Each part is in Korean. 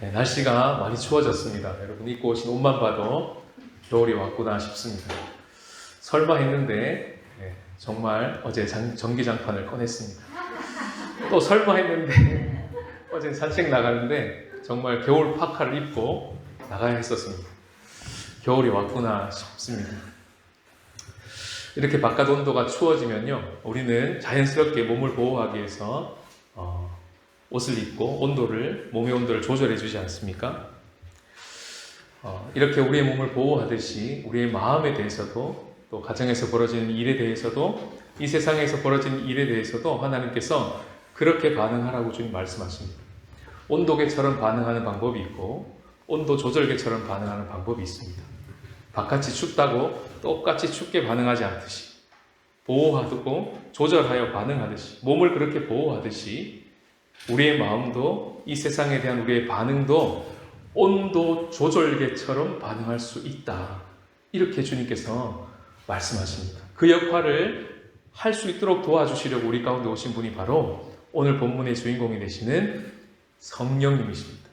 네, 날씨가 많이 추워졌습니다. 여러분 입고 오신 옷만 봐도 겨울이 왔구나 싶습니다. 설마 했는데 정말 어제 전기장판을 꺼냈습니다. 또 설마 했는데 어제 산책 나가는데 정말 겨울 파카를 입고 나가야 했었습니다. 겨울이 왔구나 싶습니다. 이렇게 바깥 온도가 추워지면요, 우리는 자연스럽게 몸을 보호하기 위해서 옷을 입고 몸의 온도를 조절해 주지 않습니까? 이렇게 우리의 몸을 보호하듯이 우리의 마음에 대해서도, 또 가정에서 벌어지는 일에 대해서도, 이 세상에서 벌어지는 일에 대해서도 하나님께서 그렇게 반응하라고 주님 말씀하십니다. 온도계처럼 반응하는 방법이 있고 온도 조절계처럼 반응하는 방법이 있습니다. 바깥이 춥다고 똑같이 춥게 반응하지 않듯이, 보호하고 조절하여 반응하듯이, 몸을 그렇게 보호하듯이 우리의 마음도, 이 세상에 대한 우리의 반응도 온도 조절계처럼 반응할 수 있다. 이렇게 주님께서 말씀하십니다. 그 역할을 할 수 있도록 도와주시려고 우리 가운데 오신 분이 바로 오늘 본문의 주인공이 되시는 성령님이십니다.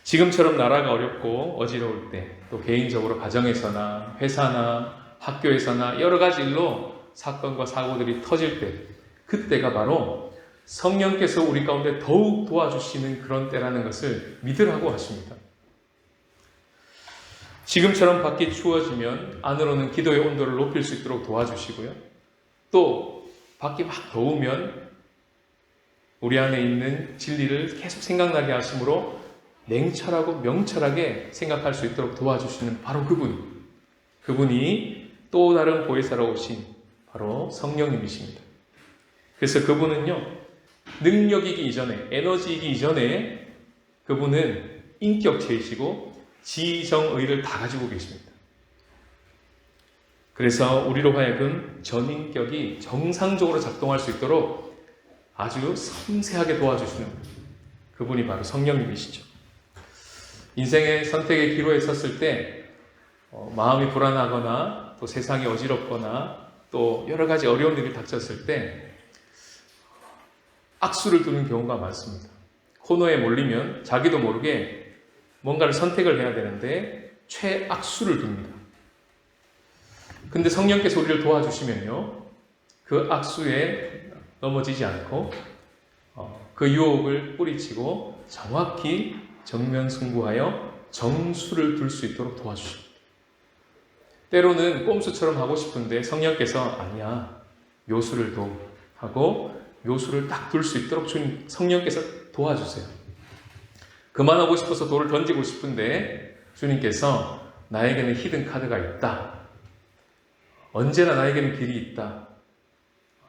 지금처럼 나라가 어렵고 어지러울 때, 또 개인적으로 가정에서나 회사나 학교에서나 여러 가지 일로 사건과 사고들이 터질 때, 그때가 바로 성령께서 우리 가운데 더욱 도와주시는 그런 때라는 것을 믿으라고 하십니다. 지금처럼 밖이 추워지면 안으로는 기도의 온도를 높일 수 있도록 도와주시고요. 또 밖이 막 더우면 우리 안에 있는 진리를 계속 생각나게 하심으로 냉철하고 명철하게 생각할 수 있도록 도와주시는 바로 그분이 또 다른 보혜사로 오신 바로 성령님이십니다. 그래서 그분은요, 능력이기 이전에, 에너지이기 이전에 그분은 인격체이시고 지정의를 다 가지고 계십니다. 그래서 우리로 하여금 전인격이 정상적으로 작동할 수 있도록 아주 섬세하게 도와주시는 그분이 바로 성령님이시죠. 인생의 선택의 기로에 섰을 때 마음이 불안하거나 또 세상이 어지럽거나 또 여러 가지 어려운 일이 닥쳤을 때 악수를 두는 경우가 많습니다. 코너에 몰리면 자기도 모르게 뭔가를 선택을 해야 되는데 최악수를 둡니다. 근데 성령께서 우리를 도와주시면요, 그 악수에 넘어지지 않고 그 유혹을 뿌리치고 정확히 정면승부하여 정수를 둘 수 있도록 도와주십니다. 때로는 꼼수처럼 하고 싶은데 성령께서 아니야, 묘수를 둬 하고 묘수를 딱 둘 수 있도록 주님 성령께서 도와주세요. 그만하고 싶어서 돌을 던지고 싶은데 주님께서 나에게는 히든 카드가 있다, 언제나 나에게는 길이 있다,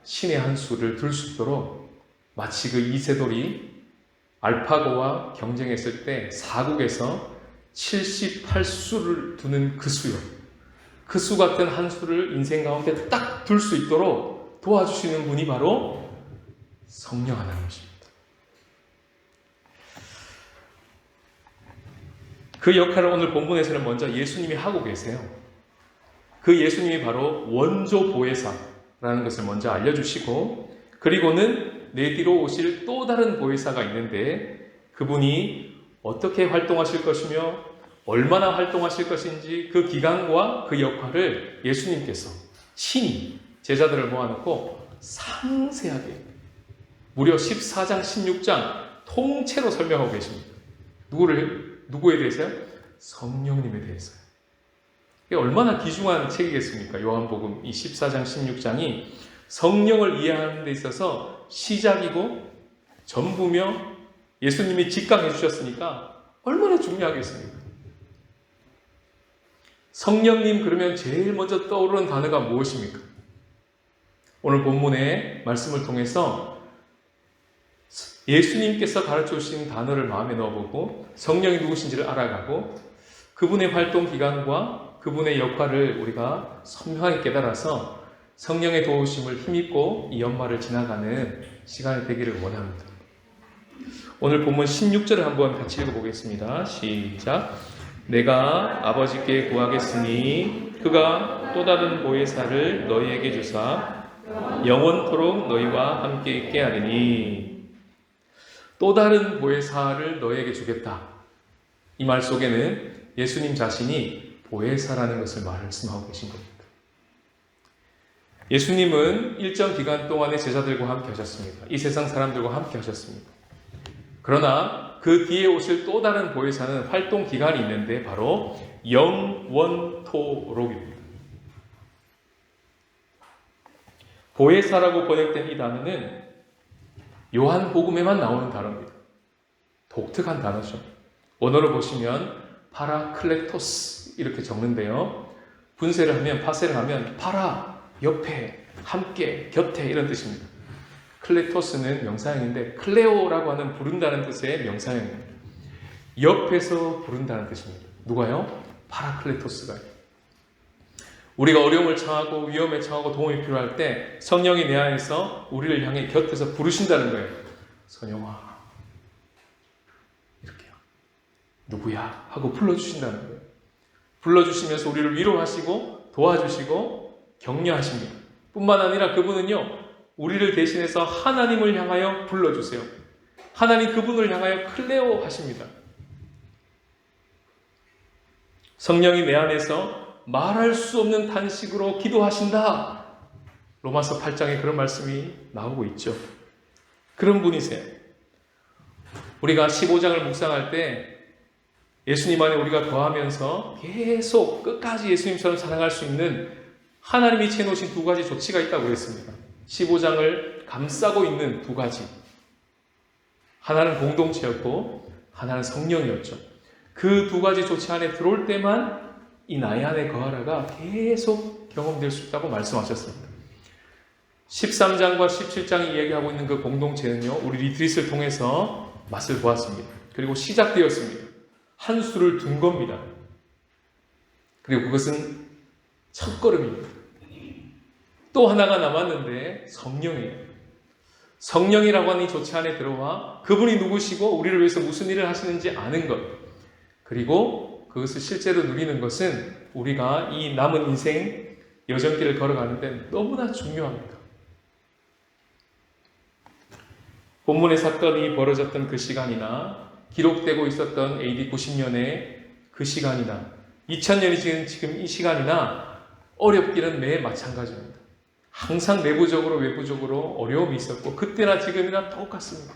신의 한 수를 둘 수 있도록, 마치 그 이세돌이 알파고와 경쟁했을 때 사국에서 78수를 두는 그 수요, 그 수 같은 한 수를 인생 가운데 딱 둘 수 있도록 도와주시는 분이 바로 성령 하나님이십니다. 그 역할을 오늘 본문에서는 먼저 예수님이 하고 계세요. 그 예수님이 바로 원조 보혜사라는 것을 먼저 알려주시고, 그리고는 내 뒤로 오실 또 다른 보혜사가 있는데 그분이 어떻게 활동하실 것이며 얼마나 활동하실 것인지 그 기간과 그 역할을 예수님께서 친히 제자들을 모아놓고 상세하게 무려 14장, 16장 통째로 설명하고 계십니다. 누구에 대해서요? 성령님에 대해서요. 이게 얼마나 귀중한 책이겠습니까? 요한복음 이 14장, 16장이 성령을 이해하는 데 있어서 시작이고 전부며 예수님이 직강해 주셨으니까 얼마나 중요하겠습니까? 성령님 그러면 제일 먼저 떠오르는 단어가 무엇입니까? 오늘 본문의 말씀을 통해서 예수님께서 가르쳐 주신 단어를 마음에 넣어보고 성령이 누구신지를 알아가고 그분의 활동 기간과 그분의 역할을 우리가 선명하게 깨달아서 성령의 도우심을 힘입고 이 연말을 지나가는 시간이 되기를 원합니다. 오늘 본문 16절을 한번 같이 읽어보겠습니다. 시작. 내가 아버지께 구하겠으니 그가 또 다른 보혜사를 너희에게 주사 영원토록 너희와 함께 있게 하리니. 또 다른 보혜사를 너에게 주겠다. 이 말 속에는 예수님 자신이 보혜사라는 것을 말씀하고 계신 겁니다. 예수님은 일정 기간 동안의 제자들과 함께 하셨습니다. 이 세상 사람들과 함께 하셨습니다. 그러나 그 뒤에 오실 또 다른 보혜사는 활동 기간이 있는데 바로 영원토록입니다. 보혜사라고 번역된 이 단어는 요한복음에만 나오는 단어입니다. 독특한 단어죠. 원어로 보시면 파라클레토스 이렇게 적는데요. 분쇄를 하면, 파쇄를 하면 파라, 옆에, 함께, 곁에 이런 뜻입니다. 클레토스는 명사형인데 클레오라고 하는 부른다는 뜻의 명사형입니다. 옆에서 부른다는 뜻입니다. 누가요? 파라클레토스가요. 우리가 어려움을 처하고 위험에 처하고 도움이 필요할 때 성령이 내 안에서 우리를 향해 곁에서 부르신다는 거예요. 선영아, 이렇게요. 누구야? 하고 불러주신다는 거예요. 불러주시면서 우리를 위로하시고 도와주시고 격려하십니다. 뿐만 아니라 그분은요, 우리를 대신해서 하나님을 향하여 불러주세요. 하나님 그분을 향하여 클레오 하십니다. 성령이 내 안에서 말할 수 없는 탄식으로 기도하신다. 로마서 8장에 그런 말씀이 나오고 있죠. 그런 분이세요. 우리가 15장을 묵상할 때 예수님 안에 우리가 거하면서 계속 끝까지 예수님처럼 살아갈 수 있는 하나님이 채놓으신 두 가지 조치가 있다고 그랬습니다. 15장을 감싸고 있는 두 가지. 하나는 공동체였고 하나는 성령이었죠. 그 두 가지 조치 안에 들어올 때만 이 나의 안에 거하라가 계속 경험될 수 있다고 말씀하셨습니다. 13장과 17장이 이야기하고 있는 그 공동체는요, 우리 리트릿을 통해서 맛을 보았습니다. 그리고 시작되었습니다. 한 수를 둔 겁니다. 그리고 그것은 첫걸음입니다. 또 하나가 남았는데 성령이에요. 성령이라고 하는 이 조치 안에 들어와 그분이 누구시고 우리를 위해서 무슨 일을 하시는지 아는 것, 그리고 그것을 실제로 누리는 것은 우리가 이 남은 인생 여정길을 걸어가는데 너무나 중요합니다. 본문의 사건이 벌어졌던 그 시간이나 기록되고 있었던 AD 90년의 그 시간이나 2000년이 지금 이 시간이나 어렵기는 매일 마찬가지입니다. 항상 내부적으로 외부적으로 어려움이 있었고 그때나 지금이나 똑같습니다.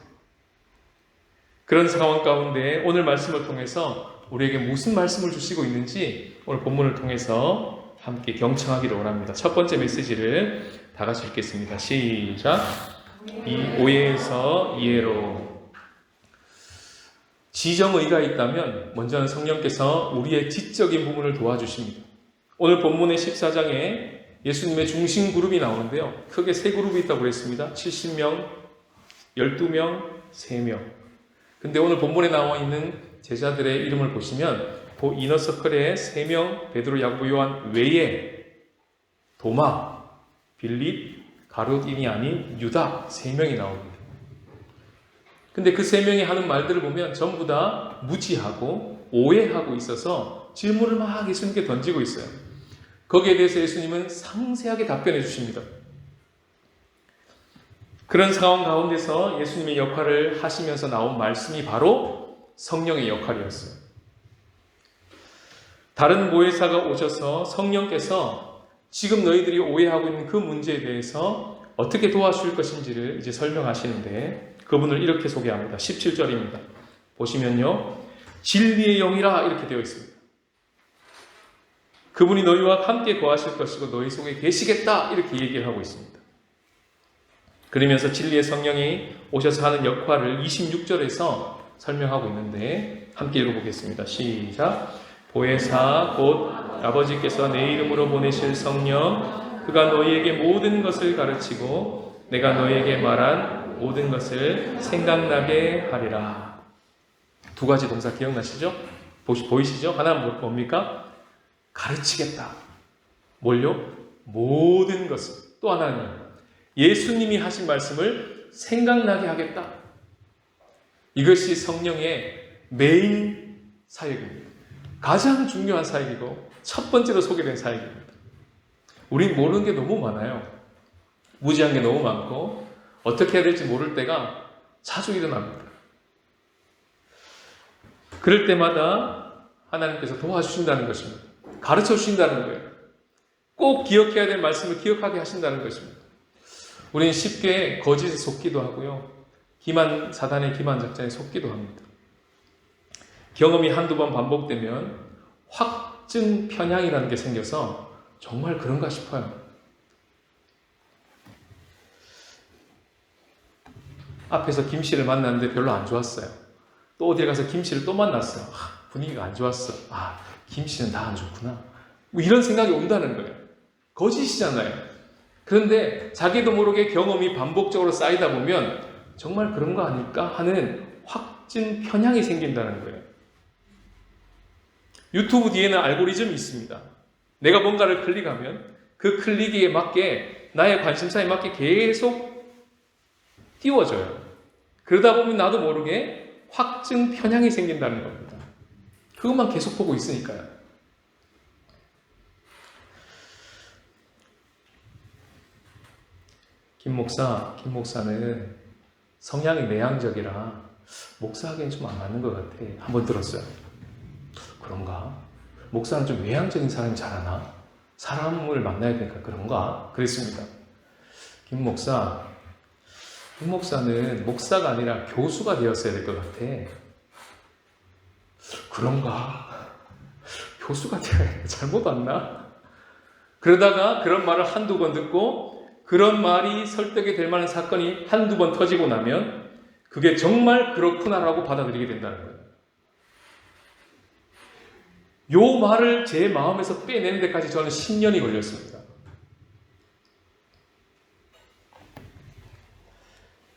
그런 상황 가운데 오늘 말씀을 통해서 우리에게 무슨 말씀을 주시고 있는지 오늘 본문을 통해서 함께 경청하기를 원합니다. 첫 번째 메시지를 다 같이 읽겠습니다. 시작. 이 오해에서 이해로. 지정의가 있다면 먼저는 성령께서 우리의 지적인 부분을 도와주십니다. 오늘 본문의 14장에 예수님의 중심 그룹이 나오는데요. 크게 세 그룹이 있다고 그랬습니다. 70명, 12명, 3명. 근데 오늘 본문에 나와 있는 제자들의 이름을 보시면 그 이너서클에 3명, 베드로, 야고보, 요한 외에 도마, 빌립, 가룟인이 아닌 유다 3명이 나옵니다. 근데 그 3명이 하는 말들을 보면 전부 다 무지하고 오해하고 있어서 질문을 막 예수님께 던지고 있어요. 거기에 대해서 예수님은 상세하게 답변해 주십니다. 그런 상황 가운데서 예수님의 역할을 하시면서 나온 말씀이 바로 성령의 역할이었어요. 다른 보혜사가 오셔서 성령께서 지금 너희들이 오해하고 있는 그 문제에 대해서 어떻게 도와줄 것인지를 이제 설명하시는데 그분을 이렇게 소개합니다. 17절입니다. 보시면요. 진리의 영이라 이렇게 되어 있습니다. 그분이 너희와 함께 거하실 것이고 너희 속에 계시겠다 이렇게 얘기를 하고 있습니다. 그러면서 진리의 성령이 오셔서 하는 역할을 26절에서 설명하고 있는데 함께 읽어보겠습니다. 시작. 보혜사 곧 아버지께서 내 이름으로 보내실 성령 그가 너희에게 모든 것을 가르치고 내가 너희에게 말한 모든 것을 생각나게 하리라. 두 가지 동사 기억나시죠? 보이시죠? 하나는 뭡니까? 가르치겠다. 뭘요? 모든 것을. 또 하나는 예수님이 하신 말씀을 생각나게 하겠다. 이것이 성령의 메인 사역입니다. 가장 중요한 사역이고 첫 번째로 소개된 사역입니다. 우린 모르는 게 너무 많아요. 무지한 게 너무 많고 어떻게 해야 될지 모를 때가 자주 일어납니다. 그럴 때마다 하나님께서 도와주신다는 것입니다. 가르쳐 주신다는 거예요. 꼭 기억해야 될 말씀을 기억하게 하신다는 것입니다. 우리는 쉽게 거짓에 속기도 하고요. 사단의 기만 작전에 속기도 합니다. 경험이 한두 번 반복되면 확증 편향이라는 게 생겨서 정말 그런가 싶어요. 앞에서 김 씨를 만났는데 별로 안 좋았어요. 또 어딜 가서 김 씨를 또 만났어요. 분위기가 안 좋았어. 김 씨는 다 안 좋구나. 뭐 이런 생각이 온다는 거예요. 거짓이잖아요. 그런데 자기도 모르게 경험이 반복적으로 쌓이다 보면 정말 그런 거 아닐까 하는 확증 편향이 생긴다는 거예요. 유튜브 뒤에는 알고리즘이 있습니다. 내가 뭔가를 클릭하면 그 클릭에 맞게 나의 관심사에 맞게 계속 띄워져요. 그러다 보면 나도 모르게 확증 편향이 생긴다는 겁니다. 그것만 계속 보고 있으니까요. 김 목사는 성향이 내향적이라 목사하기엔 좀 안 맞는 것 같아. 한번 들었어요. 그런가? 목사는 좀 외향적인 사람이 잘하나? 사람을 만나야 되니까 그런가? 그랬습니다. 김 목사는 목사가 아니라 교수가 되었어야 될 것 같아. 그런가? 교수가 되어야 잘못 왔나? 그러다가 그런 말을 한두 번 듣고 그런 말이 설득이 될 만한 사건이 한두 번 터지고 나면 그게 정말 그렇구나라고 받아들이게 된다는 거예요. 요 말을 제 마음에서 빼내는 데까지 저는 10년이 걸렸습니다.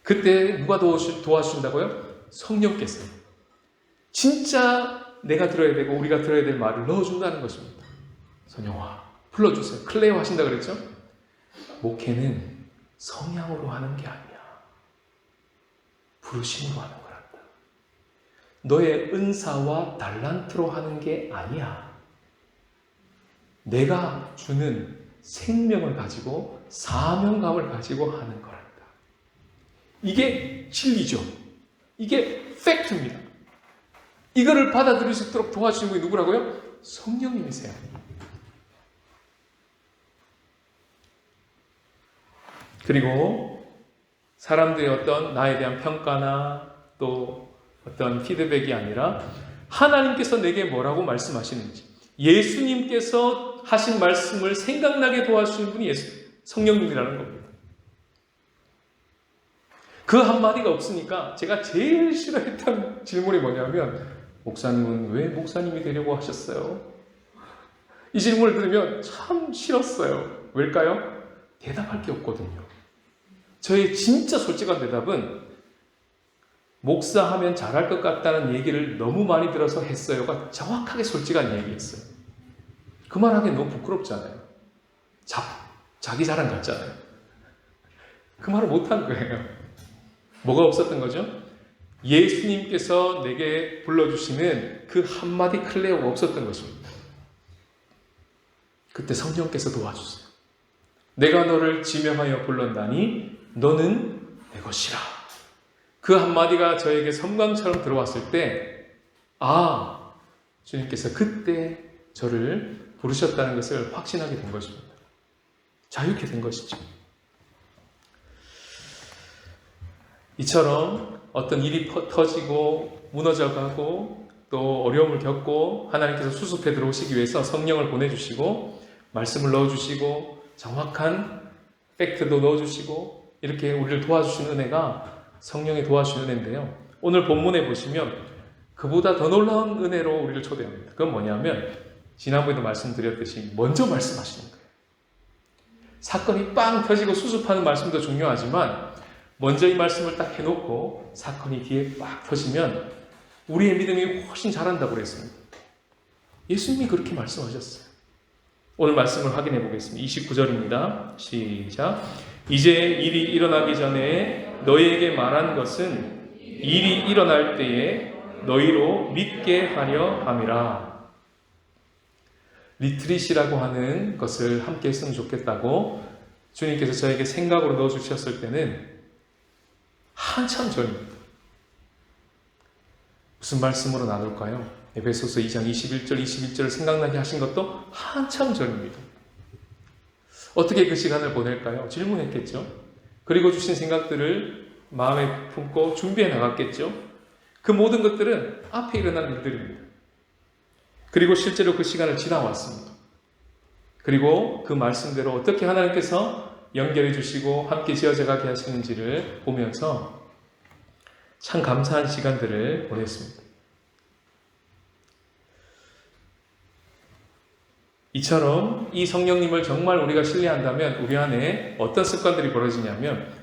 그때 누가 도와주신다고요? 성령께서. 진짜 내가 들어야 되고 우리가 들어야 될 말을 넣어준다는 것입니다. 선영아, 불러주세요. 클레오 하신다 그랬죠? 목회는 성향으로 하는 게 아니야. 부르심으로 하는 거란다. 너의 은사와 달란트로 하는 게 아니야. 내가 주는 생명을 가지고 사명감을 가지고 하는 거란다. 이게 진리죠. 이게 팩트입니다. 이거를 받아들일 수 있도록 도와주신 분이 누구라고요? 성령님이세요. 그리고 사람들의 어떤 나에 대한 평가나 또 어떤 피드백이 아니라 하나님께서 내게 뭐라고 말씀하시는지, 예수님께서 하신 말씀을 생각나게 도와주시는 분이 성령님이라는 겁니다. 그 한마디가 없으니까 제가 제일 싫어했던 질문이 뭐냐면, 목사님은 왜 목사님이 되려고 하셨어요? 이 질문을 들으면 참 싫었어요. 왜일까요? 대답할 게 없거든요. 저의 진짜 솔직한 대답은 목사하면 잘할 것 같다는 얘기를 너무 많이 들어서 했어요가 정확하게 솔직한 얘기였어요. 그 말 하기엔 너무 부끄럽잖아요. 자기 자랑 같잖아요. 그 말을 못한 거예요. 뭐가 없었던 거죠? 예수님께서 내게 불러주시는 그 한마디 클레오가 없었던 것입니다. 그때 성령께서 도와주세요. 내가 너를 지명하여 불렀다니 너는 내 것이라. 그 한마디가 저에게 섬광처럼 들어왔을 때, 주님께서 그때 저를 부르셨다는 것을 확신하게 된 것입니다. 자유케 된 것이죠. 이처럼 어떤 일이 터지고 무너져가고 또 어려움을 겪고 하나님께서 수습해 들어오시기 위해서 성령을 보내주시고 말씀을 넣어주시고 정확한 팩트도 넣어주시고 이렇게 우리를 도와주시는 은혜가 성령이 도와주시는 은혜인데요. 오늘 본문에 보시면 그보다 더 놀라운 은혜로 우리를 초대합니다. 그건 뭐냐면 지난번에도 말씀드렸듯이 먼저 말씀하시는 거예요. 사건이 빵 터지고 수습하는 말씀도 중요하지만 먼저 이 말씀을 딱 해놓고 사건이 뒤에 빡 터지면 우리의 믿음이 훨씬 자란다고 그랬습니다. 예수님이 그렇게 말씀하셨어요. 오늘 말씀을 확인해 보겠습니다. 29절입니다. 시작. 이제 일이 일어나기 전에 너희에게 말한 것은 일이 일어날 때에 너희로 믿게 하려 함이라. 리트릿이라고 하는 것을 함께 했으면 좋겠다고 주님께서 저에게 생각으로 넣어주셨을 때는 한참 전입니다. 무슨 말씀으로 나눌까요? 에베소서 2장 21절 생각나게 하신 것도 한참 전입니다. 어떻게 그 시간을 보낼까요? 질문했겠죠. 그리고 주신 생각들을 마음에 품고 준비해 나갔겠죠. 그 모든 것들은 앞에 일어난 일들입니다. 그리고 실제로 그 시간을 지나왔습니다. 그리고 그 말씀대로 어떻게 하나님께서 연결해 주시고 함께 지어져 가게 하시는지를 보면서 참 감사한 시간들을 보냈습니다. 이처럼 이 성령님을 정말 우리가 신뢰한다면 우리 안에 어떤 습관들이 벌어지냐면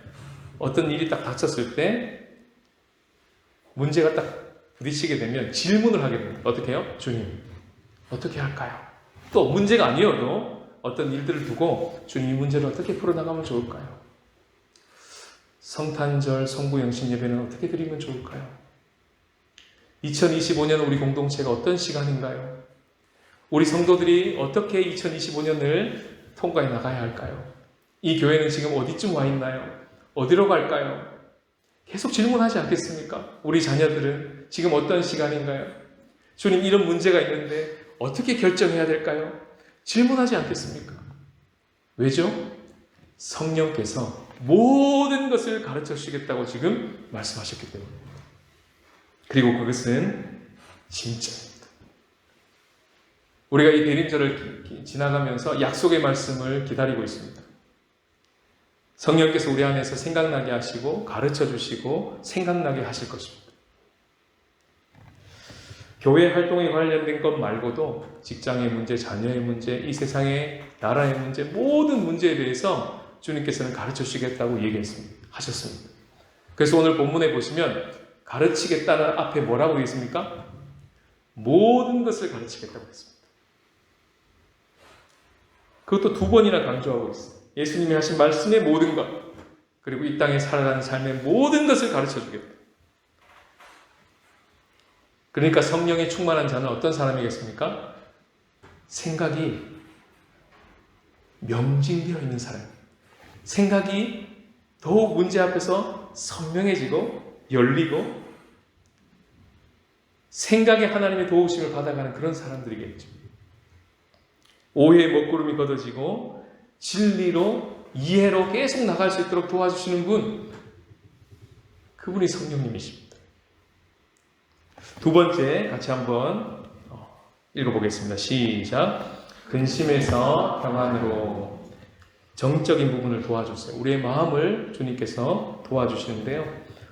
어떤 일이 딱 닥쳤을 때 문제가 딱 부딪히게 되면 질문을 하게 됩니다. 어떻게 해요? 주님, 어떻게 할까요? 또 문제가 아니어도 어떤 일들을 두고 주님, 이 문제를 어떻게 풀어나가면 좋을까요? 성탄절, 성부영신 예배는 어떻게 드리면 좋을까요? 2025년 우리 공동체가 어떤 시간인가요? 우리 성도들이 어떻게 2025년을 통과해 나가야 할까요? 이 교회는 지금 어디쯤 와 있나요? 어디로 갈까요? 계속 질문하지 않겠습니까? 우리 자녀들은 지금 어떤 시간인가요? 주님, 이런 문제가 있는데 어떻게 결정해야 될까요? 질문하지 않겠습니까? 왜죠? 성령께서 모든 것을 가르쳐 주시겠다고 지금 말씀하셨기 때문입니다. 그리고 그것은 진짜입니다. 우리가 이 대림절을 지나가면서 약속의 말씀을 기다리고 있습니다. 성령께서 우리 안에서 생각나게 하시고 가르쳐 주시고 생각나게 하실 것입니다. 교회 활동에 관련된 것 말고도 직장의 문제, 자녀의 문제, 이 세상의 나라의 문제, 모든 문제에 대해서 주님께서는 가르쳐 주시겠다고 하셨습니다. 그래서 오늘 본문에 보시면 가르치겠다는 앞에 뭐라고 되어 있습니까? 모든 것을 가르치겠다고 했습니다. 그것도 2번이나 강조하고 있어요. 예수님이 하신 말씀의 모든 것, 그리고 이 땅에 살아가는 삶의 모든 것을 가르쳐 주겠다. 그러니까 성령에 충만한 자는 어떤 사람이겠습니까? 생각이 명징되어 있는 사람입니다. 생각이 더욱 문제 앞에서 선명해지고 열리고 생각에 하나님의 도우심을 받아가는 그런 사람들이겠죠. 오해의 먹구름이 걷어지고 진리로 이해로 계속 나갈 수 있도록 도와주시는 분, 그분이 성령님이십니다. 2번째 같이 한번 읽어보겠습니다. 시작. 근심에서 평안으로. 정적인 부분을 도와주세요. 우리의 마음을 주님께서 도와주시는데요.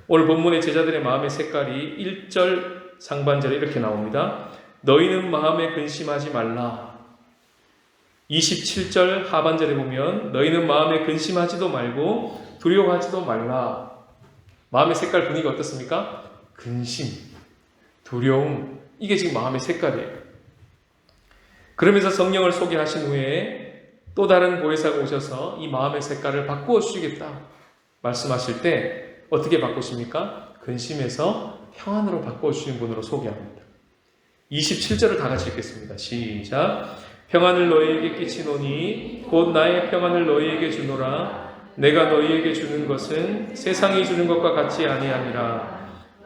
오늘 본문의 제자들의 마음의 색깔이 1절 상반절에 이렇게 나옵니다. 너희는 마음에 근심하지 말라. 27절 하반절에 보면 너희는 마음에 근심하지도 말고 두려워하지도 말라. 마음의 색깔 분위기가 어떻습니까? 근심, 두려움, 이게 지금 마음의 색깔이에요. 그러면서 성령을 소개하신 후에 또 다른 보혜사가 오셔서 이 마음의 색깔을 바꾸어 주시겠다 말씀하실 때 어떻게 바꾸십니까? 근심에서 평안으로 바꾸어 주시는 분으로 소개합니다. 27절을 다 같이 읽겠습니다. 시작. 평안을 너희에게 끼치노니 곧 나의 평안을 너희에게 주노라. 내가 너희에게 주는 것은 세상이 주는 것과 같이 아니하니라.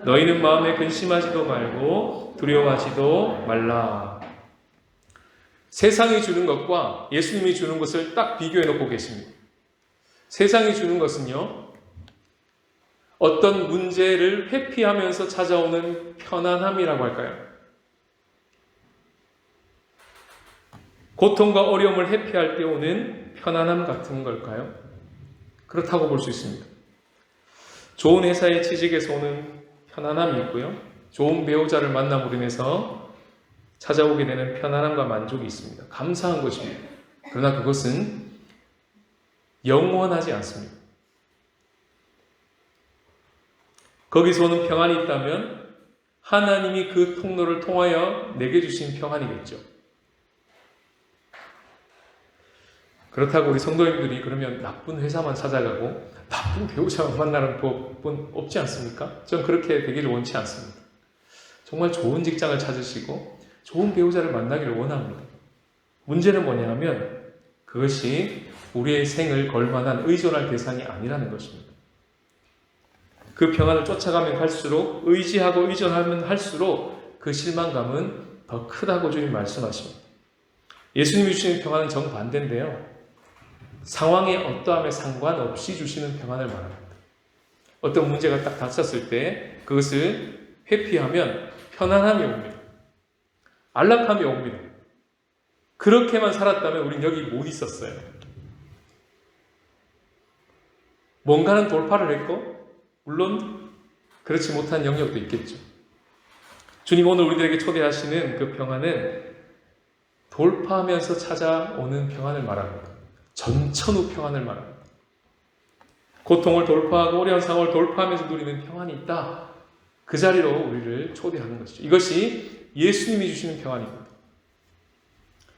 너희는 마음에 근심하지도 말고 두려워하지도 말라. 세상이 주는 것과 예수님이 주는 것을 딱 비교해 놓고 계십니다. 세상이 주는 것은요, 어떤 문제를 회피하면서 찾아오는 편안함이라고 할까요? 고통과 어려움을 회피할 때 오는 편안함 같은 걸까요? 그렇다고 볼 수 있습니다. 좋은 회사에 취직해서 오는 편안함이 있고요. 좋은 배우자를 만남으로 인해서 찾아오게 되는 편안함과 만족이 있습니다. 감사한 것입니다. 그러나 그것은 영원하지 않습니다. 거기서 오는 평안이 있다면 하나님이 그 통로를 통하여 내게 주신 평안이겠죠. 그렇다고 우리 성도님들이 그러면 나쁜 회사만 찾아가고 나쁜 배우자만 만나는 법은 없지 않습니까? 전 그렇게 되기를 원치 않습니다. 정말 좋은 직장을 찾으시고 좋은 배우자를 만나기를 원합니다. 문제는 뭐냐면 그것이 우리의 생을 걸만한 의존할 대상이 아니라는 것입니다. 그 평안을 쫓아가면 갈수록, 의지하고 의존하면 할수록 그 실망감은 더 크다고 주님 말씀하십니다. 예수님이 주시는 평안은 정반대인데요. 상황의 어떠함에 상관없이 주시는 평안을 말합니다. 어떤 문제가 딱 닥쳤을 때 그것을 회피하면 편안함이 옵니다. 안락함이 옵니다. 그렇게만 살았다면 우린 여기 못 있었어요. 뭔가는 돌파를 했고 물론 그렇지 못한 영역도 있겠죠. 주님 오늘 우리들에게 초대하시는 그 평안은 돌파하면서 찾아오는 평안을 말합니다. 전천후 평안을 말합니다. 고통을 돌파하고 어려운 상황을 돌파하면서 누리는 평안이 있다. 그 자리로 우리를 초대하는 것이죠. 이것이 예수님이 주시는 평안입니다.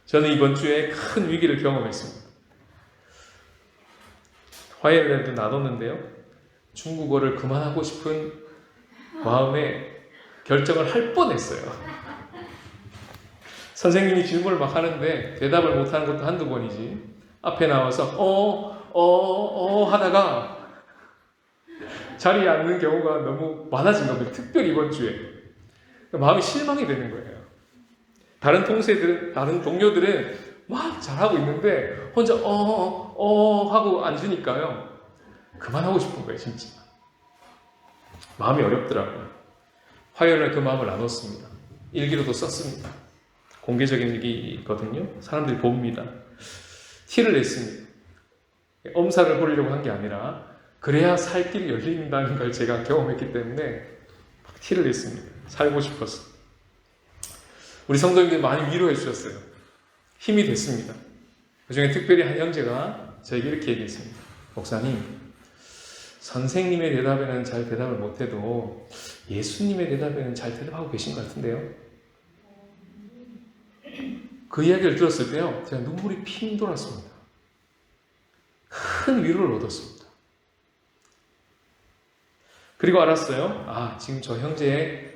저는 이번 주에 큰 위기를 경험했습니다. 화요일에도 나눴는데요. 중국어를 그만하고 싶은 마음에 결정을 할 뻔했어요. 선생님이 질문을 막 하는데 대답을 못하는 것도 한두 번이지. 앞에 나와서 하다가 자리에 앉는 경우가 너무 많아진 겁니다. 특별히 이번 주에. 마음이 실망이 되는 거예요. 다른 동료들은 막 잘하고 있는데 혼자 하고 앉으니까요. 그만하고 싶은 거예요, 진짜. 마음이 어렵더라고요. 화요일날 그 마음을 나눴습니다. 일기로도 썼습니다. 공개적인 일기거든요. 사람들이 봅니다. 티를 냈습니다. 엄살을 부리려고 한 게 아니라 그래야 살 길이 열린다는 걸 제가 경험했기 때문에 막 티를 냈습니다. 살고 싶어서. 우리 성도님들 많이 위로해 주셨어요. 힘이 됐습니다. 그중에 특별히 한 형제가 저에게 이렇게 얘기했습니다. 목사님, 선생님의 대답에는 잘 대답을 못해도 예수님의 대답에는 잘 대답하고 계신 것 같은데요. 그 이야기를 들었을 때요, 제가 눈물이 핑 돌았습니다. 큰 위로를 얻었습니다. 그리고 알았어요. 지금 저 형제의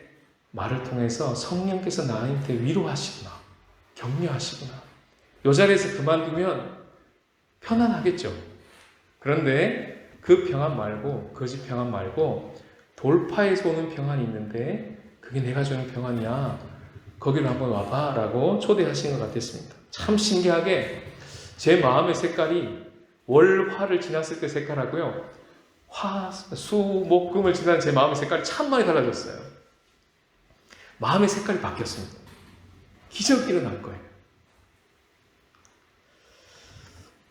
말을 통해서 성령께서 나한테 위로하시구나, 격려하시구나. 이 자리에서 그만두면 편안하겠죠. 그런데 그 평안 말고, 거짓 평안 말고 돌파에서 오는 평안이 있는데 그게 내가 주는 평안이야. 거기로 한번 와봐 라고 초대하신 것 같았습니다. 참 신기하게 제 마음의 색깔이 월화를 지났을 때 색깔하고요, 수, 목, 금을 지난 제 마음의 색깔이 참 많이 달라졌어요. 마음의 색깔이 바뀌었습니다. 기적이 일어날 거예요.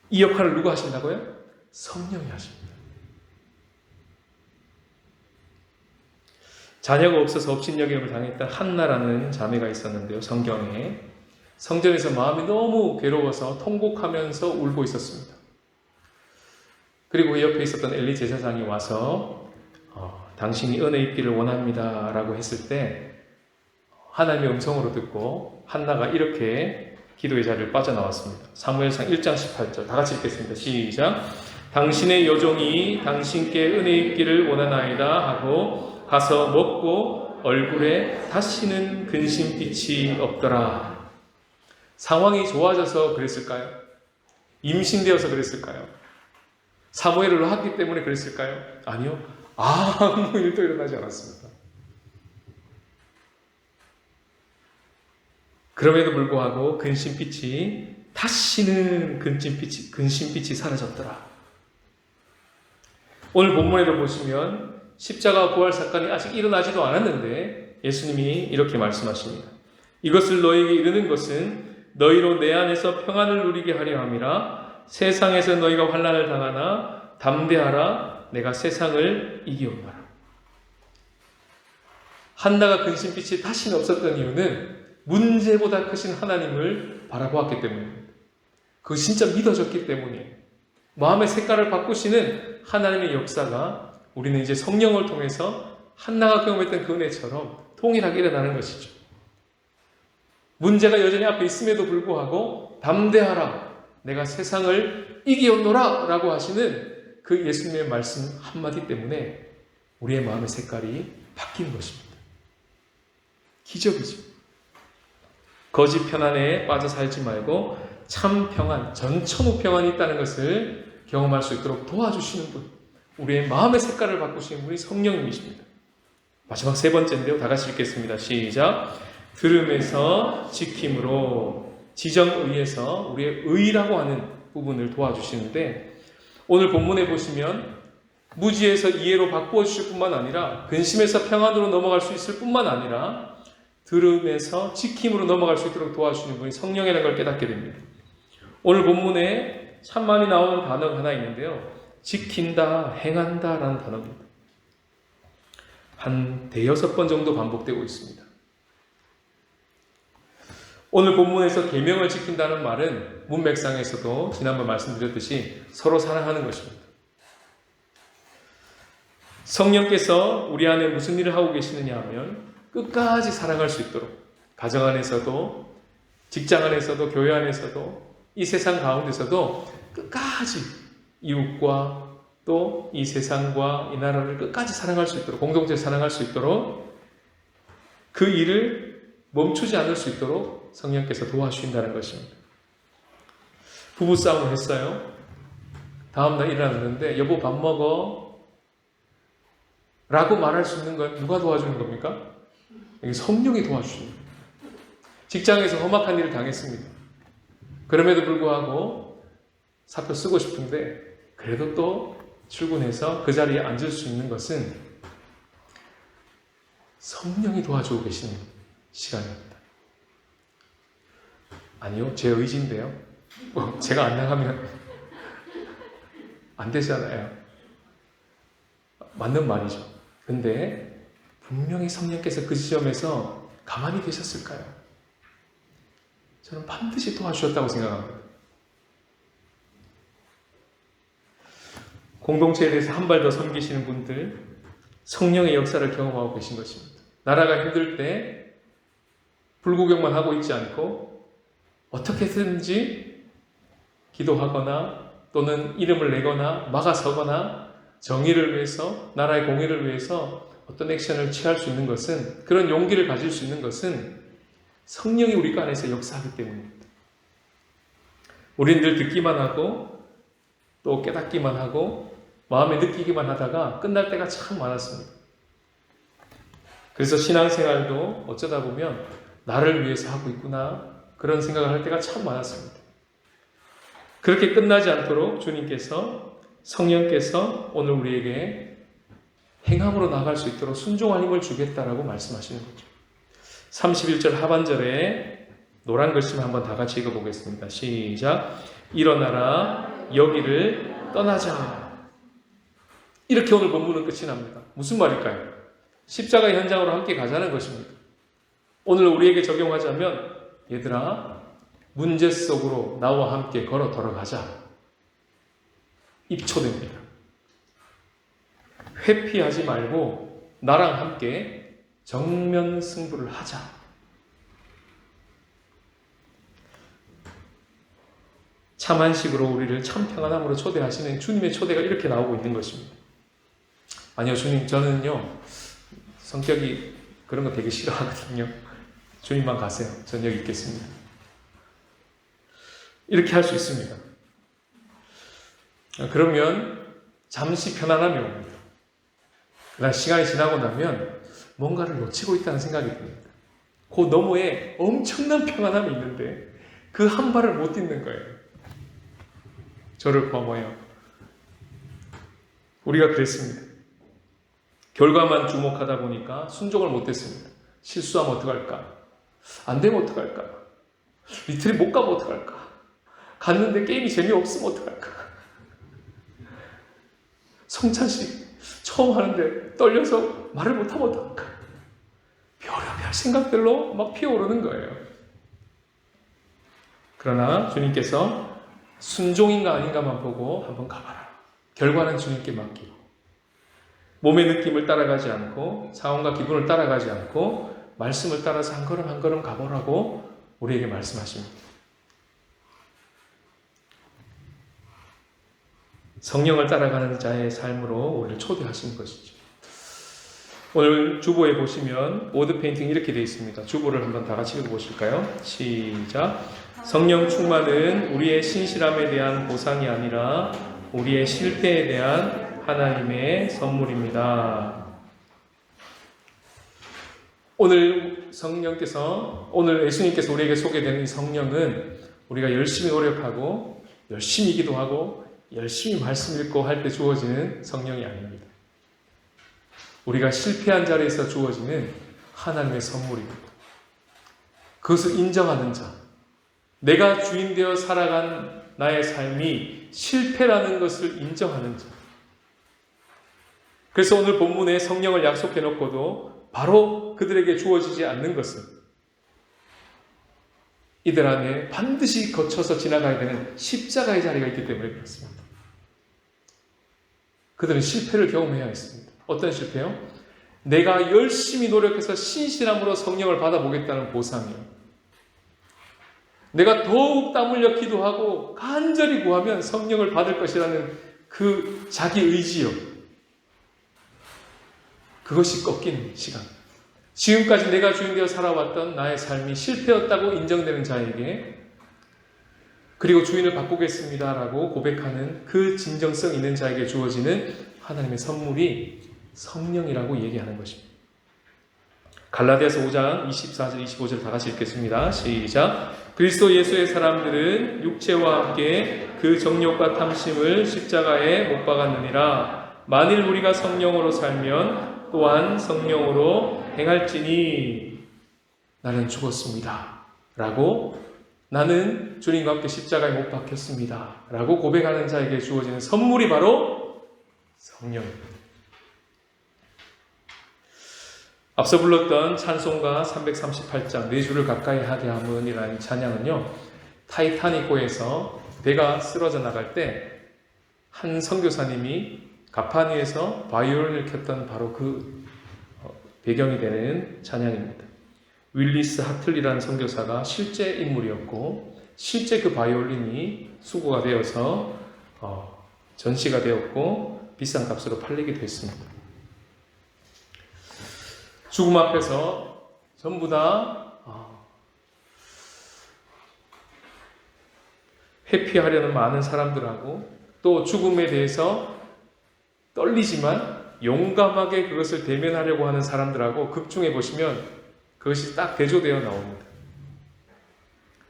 이 역할을 누가 하신다고요? 성령이 하십니다. 자녀가 없어서 업신여김을 당했던 한나라는 자매가 있었는데요. 성경에 성전에서 마음이 너무 괴로워서 통곡하면서 울고 있었습니다. 그리고 그 옆에 있었던 엘리 제사장이 와서 당신이 은혜 입기를 원합니다 라고 했을 때 하나님의 음성으로 듣고 한나가 이렇게 기도의 자리를 빠져나왔습니다. 사무엘상 1장 18절 다 같이 읽겠습니다. 시작. 당신의 여종이 당신께 은혜 입기를 원하나이다 하고 가서 먹고 얼굴에 다시는 근심빛이 없더라. 상황이 좋아져서 그랬을까요? 임신되어서 그랬을까요? 사무엘을 낳았기 때문에 그랬을까요? 아니요. 아무 일도 일어나지 않았습니다. 그럼에도 불구하고 근심빛이 다시는 근심빛이 사라졌더라. 오늘 본문에도 보시면 십자가 부활 사건이 아직 일어나지도 않았는데 예수님이 이렇게 말씀하십니다. 이것을 너희에게 이르는 것은 너희로 내 안에서 평안을 누리게 하려 함이라. 세상에서 너희가 환난을 당하나 담대하라. 내가 세상을 이기었노라. 한나가 근심빛이 다시는 없었던 이유는 문제보다 크신 하나님을 바라보았기 때문입니다. 그거 진짜 믿어졌기 때문이에요. 마음의 색깔을 바꾸시는 하나님의 역사가 우리는 이제 성령을 통해서 한나가 경험했던 그 은혜처럼 동일하게 일어나는 것이죠. 문제가 여전히 앞에 있음에도 불구하고 담대하라. 내가 세상을 이기었노라 라고 하시는 그 예수님의 말씀 한마디 때문에 우리의 마음의 색깔이 바뀌는 것입니다. 기적이죠. 거짓 편안에 빠져 살지 말고 참 평안, 전천후 평안이 있다는 것을 경험할 수 있도록 도와주시는 분, 우리의 마음의 색깔을 바꾸시는 분이 성령님이십니다. 마지막 세 번째인데요. 다 같이 읽겠습니다. 시작. 들음에서 지킴으로 지정의에서 우리의 의라고 하는 부분을 도와주시는데, 오늘 본문에 보시면 무지에서 이해로 바꾸어 주실 뿐만 아니라 근심에서 평안으로 넘어갈 수 있을 뿐만 아니라 들음에서 지킴으로 넘어갈 수 있도록 도와주시는 분이 성령이라는 걸 깨닫게 됩니다. 오늘 본문에 참 많이 나오는 단어가 하나 있는데요. 지킨다, 행한다 라는 단어입니다. 한 5-6번 정도 반복되고 있습니다. 오늘 본문에서 계명을 지킨다는 말은 문맥상에서도 지난번 말씀드렸듯이 서로 사랑하는 것입니다. 성령께서 우리 안에 무슨 일을 하고 계시느냐 하면 끝까지 사랑할 수 있도록 가정 안에서도 직장 안에서도 교회 안에서도 이 세상 가운데서도 끝까지 이웃과 또 이 세상과 이 나라를 끝까지 사랑할 수 있도록, 공동체를 사랑할 수 있도록 그 일을 멈추지 않을 수 있도록 성령께서 도와주신다는 것입니다. 부부싸움을 했어요. 다음날 일어났는데 여보 밥 먹어 라고 말할 수 있는 건 누가 도와주는 겁니까? 성령이 도와주십니다. 직장에서 험악한 일을 당했습니다. 그럼에도 불구하고 사표 쓰고 싶은데 그래도 또 출근해서 그 자리에 앉을 수 있는 것은 성령이 도와주고 계시는 시간입니다. 아니요, 제 의지인데요. 제가 안 나가면 안 되잖아요. 맞는 말이죠. 근데 분명히 성령께서 그 지점에서 가만히 계셨을까요? 저는 반드시 도와주셨다고 생각합니다. 공동체에 대해서 한 발 더 섬기시는 분들, 성령의 역사를 경험하고 계신 것입니다. 나라가 힘들 때 불구경만 하고 있지 않고 어떻게든지 기도하거나 또는 이름을 내거나 막아서거나 정의를 위해서, 나라의 공의를 위해서 어떤 액션을 취할 수 있는 것은, 그런 용기를 가질 수 있는 것은 성령이 우리 안에서 역사하기 때문입니다. 우리는 늘 듣기만 하고 또 깨닫기만 하고 마음에 느끼기만 하다가 끝날 때가 참 많았습니다. 그래서 신앙생활도 어쩌다 보면 나를 위해서 하고 있구나 그런 생각을 할 때가 참 많았습니다. 그렇게 끝나지 않도록 주님께서, 성령께서 오늘 우리에게 행함으로 나갈 수 있도록 순종할 힘을 주겠다라고 말씀하시는 거죠. 31절 하반절에 노란 글씨만 한번 다 같이 읽어보겠습니다. 시작. 일어나라, 여기를 떠나자. 이렇게 오늘 본문은 끝이 납니다. 무슨 말일까요? 십자가 현장으로 함께 가자는 것입니다. 오늘 우리에게 적용하자면, 얘들아, 문제 속으로 나와 함께 걸어 들어가자. 입초됩니다. 회피하지 말고 나랑 함께 정면 승부를 하자. 참한식으로 우리를 참 평안함으로 초대하시는 주님의 초대가 이렇게 나오고 있는 것입니다. 아니요, 주님, 저는요 성격이 그런 거 되게 싫어하거든요. 주님만 가세요. 전 여기 있겠습니다. 이렇게 할 수 있습니다. 그러면 잠시 편안함이 옵니다. 그러나 시간이 지나고 나면 뭔가를 놓치고 있다는 생각이 듭니다. 그 너머에 엄청난 평안함이 있는데 그 한 발을 못 딛는 거예요. 저를 포함하여 우리가 그랬습니다. 결과만 주목하다 보니까 순종을 못했습니다. 실수하면 어떡할까? 안 되면 어떡할까? 리트리 못 가면 어떡할까? 갔는데 게임이 재미없으면 어떡할까? 성찬식 처음 하는데 떨려서 말을 못하면 어떡할까? 별의별 생각들로 막 피어오르는 거예요. 그러나 주님께서 순종인가 아닌가만 보고 한번 가봐라. 결과는 주님께 맡기고, 몸의 느낌을 따라가지 않고 상황과 기분을 따라가지 않고 말씀을 따라서 한 걸음 한 걸음 가보라고 우리에게 말씀하십니다. 성령을 따라가는 자의 삶으로 우리를 초대하시는 것이죠. 오늘 주보에 보시면 보드 페인팅 이렇게 되어 있습니다. 주보를 한번 다 같이 읽어보실까요? 시작. 성령 충만은 우리의 신실함에 대한 보상이 아니라 우리의 실패에 대한 하나님의 선물입니다. 오늘 예수님께서 우리에게 소개되는 이 성령은 우리가 열심히 노력하고 열심히 기도하고 열심히 말씀 읽고 할 때 주어지는 성령이 아닙니다. 우리가 실패한 자리에서 주어지는 하나님의 선물입니다. 그것을 인정하는 자, 내가 주인 되어 살아간 나의 삶이 실패라는 것을 인정하는 자. 그래서 오늘 본문에 성령을 약속해 놓고도 바로 그들에게 주어지지 않는 것은 이들 안에 반드시 거쳐서 지나가야 되는 십자가의 자리가 있기 때문에 그렇습니다. 그들은 실패를 경험해야 했습니다. 어떤 실패요? 내가 열심히 노력해서 신실함으로 성령을 받아보겠다는 보상이요. 내가 더욱 땀 흘려 기도하고 간절히 구하면 성령을 받을 것이라는 그 자기 의지요. 그것이 꺾이는 시간. 지금까지 내가 주인 되어 살아왔던 나의 삶이 실패였다고 인정되는 자에게 그리고 주인을 바꾸겠습니다라고 고백하는 그 진정성 있는 자에게 주어지는 하나님의 선물이 성령이라고 얘기하는 것입니다. 갈라디아서 5장 24절 25절 다 같이 읽겠습니다. 시작. 그리스도 예수의 사람들은 육체와 함께 그 정욕과 탐심을 십자가에 못 박았느니라. 만일 우리가 성령으로 살면 또한 성령으로 행할지니 나는 죽었습니다 라고, 나는 주님과 함께 십자가에 못 박혔습니다 라고 고백하는 자에게 주어지는 선물이 바로 성령입니다. 앞서 불렀던 찬송가 338장 네 주를 가까이 하게 함은 이라는 찬양은요, 타이타닉호에서 배가 쓰러져 나갈 때 한 선교사님이 갑판 위에서 바이올린을 켰던 바로 그 배경이 되는 찬양입니다. 윌리스 하틀리라는 선교사가 실제 인물이었고 실제 그 바이올린이 수거가 되어서 전시가 되었고 비싼 값으로 팔리기도 했습니다. 죽음 앞에서 전부 다 회피하려는 많은 사람들하고 또 죽음에 대해서 떨리지만 용감하게 그것을 대면하려고 하는 사람들하고 극중에 보시면 그것이 딱 대조되어 나옵니다.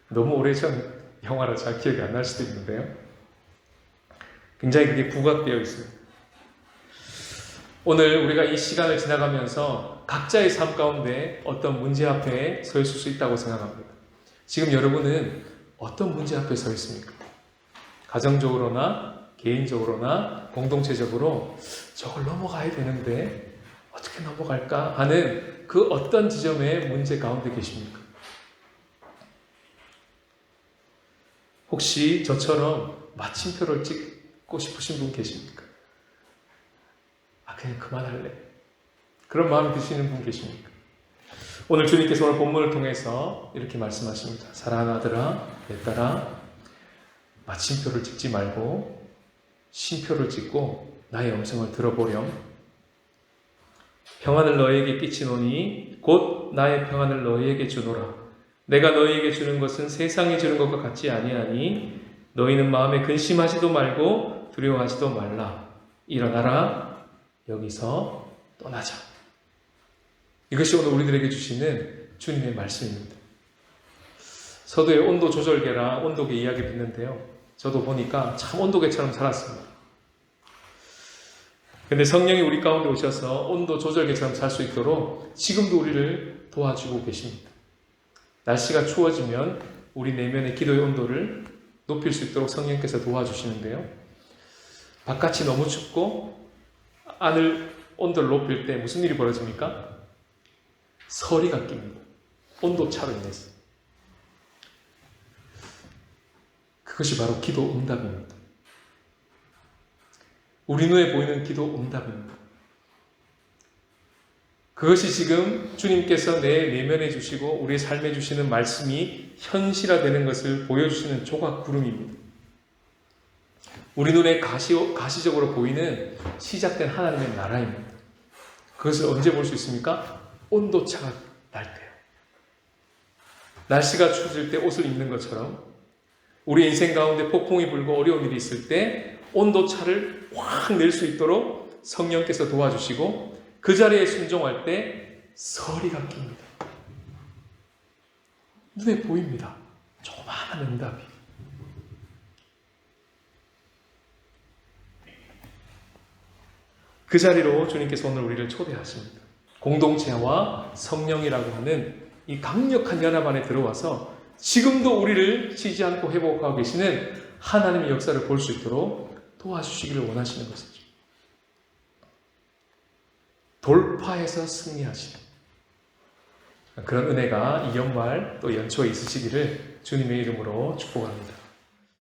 너무 오래전 영화라 잘 기억이 안 날 수도 있는데요. 굉장히 그게 부각되어 있습니다. 오늘 우리가 이 시간을 지나가면서 각자의 삶 가운데 어떤 문제 앞에 서 있을 수 있다고 생각합니다. 지금 여러분은 어떤 문제 앞에 서 있습니까? 가정적으로나 개인적으로나 공동체적으로 저걸 넘어가야 되는데 어떻게 넘어갈까 하는 그 어떤 지점의 문제 가운데 계십니까? 혹시 저처럼 마침표를 찍고 싶으신 분 계십니까? 그냥 그만할래. 그런 마음이 드시는 분 계십니까? 오늘 주님께서 오늘 본문을 통해서 이렇게 말씀하십니다. 사랑하는 아들아, 내 딸아, 마침표를 찍지 말고 쉼표를 찍고 나의 음성을 들어보렴. 평안을 너희에게 끼치노니 곧 나의 평안을 너희에게 주노라. 내가 너희에게 주는 것은 세상이 주는 것과 같지 아니하니 너희는 마음에 근심하지도 말고 두려워하지도 말라. 일어나라. 여기서 떠나자. 이것이 오늘 우리들에게 주시는 주님의 말씀입니다. 서두에 온도 조절계라 온도계 이야기를 했는데요. 저도 보니까 참 온도계처럼 살았습니다. 근데 성령이 우리 가운데 오셔서 온도 조절계처럼 살 수 있도록 지금도 우리를 도와주고 계십니다. 날씨가 추워지면 우리 내면의 기도의 온도를 높일 수 있도록 성령께서 도와주시는데요. 바깥이 너무 춥고 안을 온도를 높일 때 무슨 일이 벌어집니까? 서리가 낍니다. 온도차로 인해서. 그것이 바로 기도 응답입니다. 우리 눈에 보이는 기도 응답입니다. 그것이 지금 주님께서 내 내면에 주시고 우리의 삶에 주시는 말씀이 현실화되는 것을 보여주시는 조각구름입니다. 우리 눈에 가시적으로 보이는 시작된 하나님의 나라입니다. 그것을 언제 볼 수 있습니까? 온도차가 날 때요. 날씨가 추워질 때 옷을 입는 것처럼 우리 인생 가운데 폭풍이 불고 어려운 일이 있을 때 온도차를 확 낼 수 있도록 성령께서 도와주시고 그 자리에 순종할 때 서리가 낍니다. 눈에 보입니다. 조그마한 응답이. 그 자리로 주님께서 오늘 우리를 초대하십니다. 공동체와 성령이라고 하는 이 강력한 연합 안에 들어와서 지금도 우리를 쉬지 않고 회복하고 계시는 하나님의 역사를 볼 수 있도록 도와주시기를 원하시는 것이죠. 돌파해서 승리하시는 그런 은혜가 이 연말 또 연초에 있으시기를 주님의 이름으로 축복합니다.